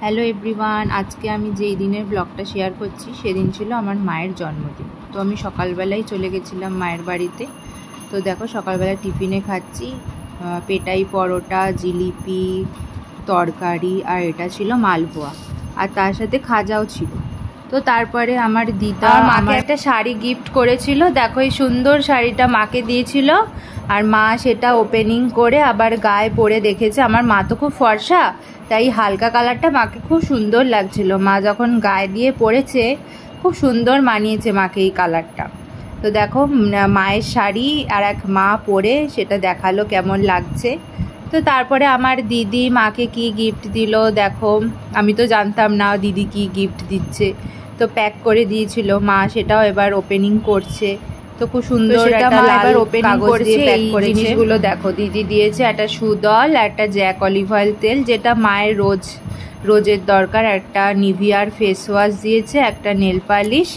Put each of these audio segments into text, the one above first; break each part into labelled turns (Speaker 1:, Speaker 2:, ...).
Speaker 1: Hello everyone, আজকে আমি যেই দিনের ব্লগটা শেয়ার করছি সেদিন ছিল আমার মায়ের জন্মদিন। তো আমি সকালবেলায় চলে গেছিলাম মায়ের বাড়িতে। তো দেখো সকালবেলা টিফিনে খাচ্ছি পেটাই পরোটা, জিলিপি, তরকারি, আর এটা ছিল মালপোয়া, আর তার সাথে খাজাও ছিল। তো তারপরে আমার দিদা মাকে একটা শাড়ি গিফট করেছিল। দেখো এই সুন্দর শাড়িটা মাকে দিয়েছিল, আর মা সেটা ওপেনিং করে আবার গায়ে পরে দেখেছে। আমার মা তো খুব ফর্সা, তাই হালকা কালারটা মাকে খুব সুন্দর লাগছিল। মা যখন গায়ে দিয়ে পরেছে খুব সুন্দর মানিয়েছে মাকে এই কালারটা। তো দেখো মায়ের শাড়ি আর এক মা পরে সেটা দেখালো কেমন লাগছে। তো তারপরে আমার দিদি মাকে কি গিফট দিল দেখো, আমি তো জানতাম না দিদি কি গিফট দিচ্ছে। তো প্যাক করে দিয়েছিল মা, সেটাও এবার ওপেনিং করছে। তো খুব সুন্দর একটা লাল ওপেনিং করছে। এই জিনিসগুলো দেখো দিদি দিয়েছে একটা সুদল, একটা জ্যাক অলিভ অয়েল তেল যেটা মায়ের রোজের দরকার, একটা নিভিয়ার ফেস ওয়াশ দিয়েছে, একটা নেল পালিশ,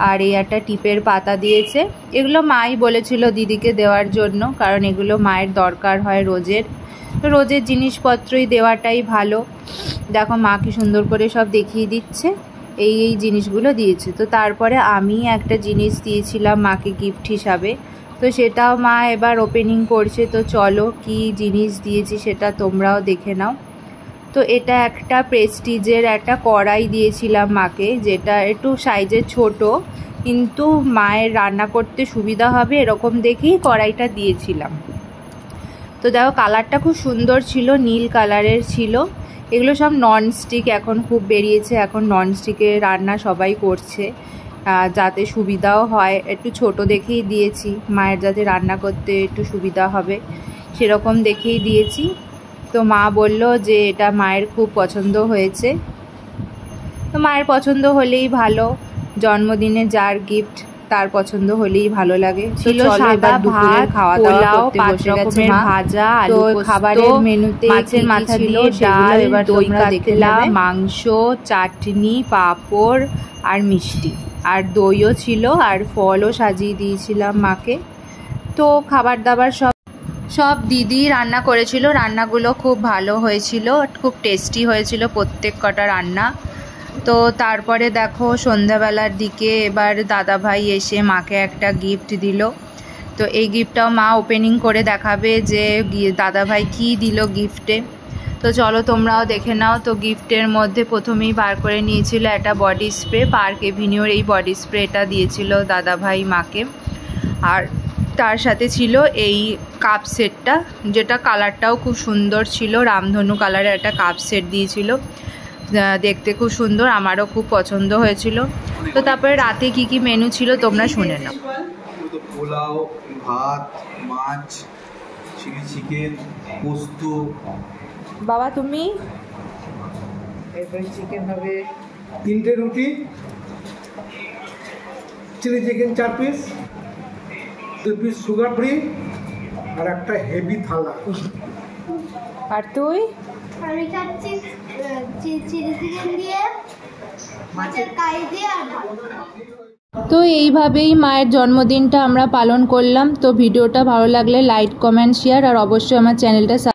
Speaker 1: আর এই একটা টিপের পাতা দিয়েছে। এগুলো মাই বলেছিল দিদিকে দেওয়ার জন্য, কারণ এগুলো মায়ের দরকার হয় রোজের জিনিসপত্রই দেওয়াটাই ভালো। দেখো মা কি সুন্দর করে সব দেখিয়ে দিচ্ছে, এই জিনিসগুলো দিয়েছে। তো তারপরে আমি একটা জিনিস দিয়েছিলাম মাকে গিফট হিসাবে, তো সেটাও মা এবার ওপেনিং করছে। তো চলো কি জিনিস দিয়েছি সেটা তোমরাও দেখে নাও। তো এটা একটা প্রেস্টিজের একটা কড়াই দিয়েছিলাম মাকে, যেটা একটু সাইজে ছোট, কিন্তু মায়ের রান্না করতে সুবিধা হবে এরকম দেখেই কড়াইটা দিয়েছিলাম। তো দেখো কালারটা খুব সুন্দর ছিল, নীল কালারের ছিল। এগুলো সব ননস্টিক এখন খুব বেরিয়েছে, এখন ননস্টিকে রান্না সবাই করছে যাতে সুবিধাও হয়। একটু ছোট দেখেই দিয়েছি, মায়ের যাতে রান্না করতে একটু সুবিধা হবে সেরকম দেখেই দিয়েছি। তো মা বলল যে এটা মায়ের খুব পছন্দ হয়েছে। তো মায়ের পছন্দ হলেই ভালো, জন্মদিনে যার গিফট তার পছন্দ হলেই ভালো লাগে। ছিল সাদা ভাত, খাওয়া দাওয়া, 5 রকমের ভাজা, আলু পোস্ত, খাবারের মেনুতে মাছের মাথা দিয়ে ডাল, দই কাতলা, মাংস, চাটনি, পাঁপড় আর মিষ্টি, আর দইও ছিল, আর ফলও সাজিয়ে দিয়েছিলাম মাকে। তো খাবার দাবার সব দিদি রান্না করেছিল, রান্নাগুলো খুব ভালো হয়েছিল, খুব টেস্টি হয়েছিল প্রত্যেক কটা রান্না। তো তারপরে দেখো সন্ধ্যাবেলার দিকে এবার দাদাভাই এসে মাকে একটা গিফট দিল। তো এই গিফটটাও মা ওপেনিং করে দেখাবে যে দাদাভাই কি দিল গিফটে। তো চলো তোমরাও দেখে নাও। তো গিফটের মধ্যে প্রথমেই বার করে নিয়েছিল একটা বডি স্প্রে, পার্ক এভিনিউর এই বডি স্প্রেটা দিয়েছিল দাদাভাই মাকে, আর তার সাথে ছিল এই কাপ সেটটা, যেটা কালারটাও খুব সুন্দর ছিল, রামধনু কালারের একটা কাপ সেট দিয়েছিল, দেখতে খুব সুন্দর, আমারও খুব পছন্দ হয়েছিল। তো তারপরে রাতে কি কি মেনু ছিল তোমরা শুনে নাও।
Speaker 2: পোলাও, ভাত, মাছ, চিলি চিকেন, পোস্ত।
Speaker 1: বাবা তুমি?
Speaker 2: এরপরে চিকেন হবে 3টে রুটি, chilli chicken 4 piece, 2 piece sugar free, আর একটা হেভি থালা।
Speaker 1: আর তুই?
Speaker 3: আমি খাচ্ছি চিলি চিকেন দিয়ে, মাছের কাই দিয়ে আর ভাত।
Speaker 1: তো এইভাবেই মায়ের জন্মদিনটা আমরা পালন করলাম। তো ভিডিওটা ভালো লাগলে লাইক, কমেন্ট, শেয়ার, আর অবশ্যই আমার চ্যানেলটা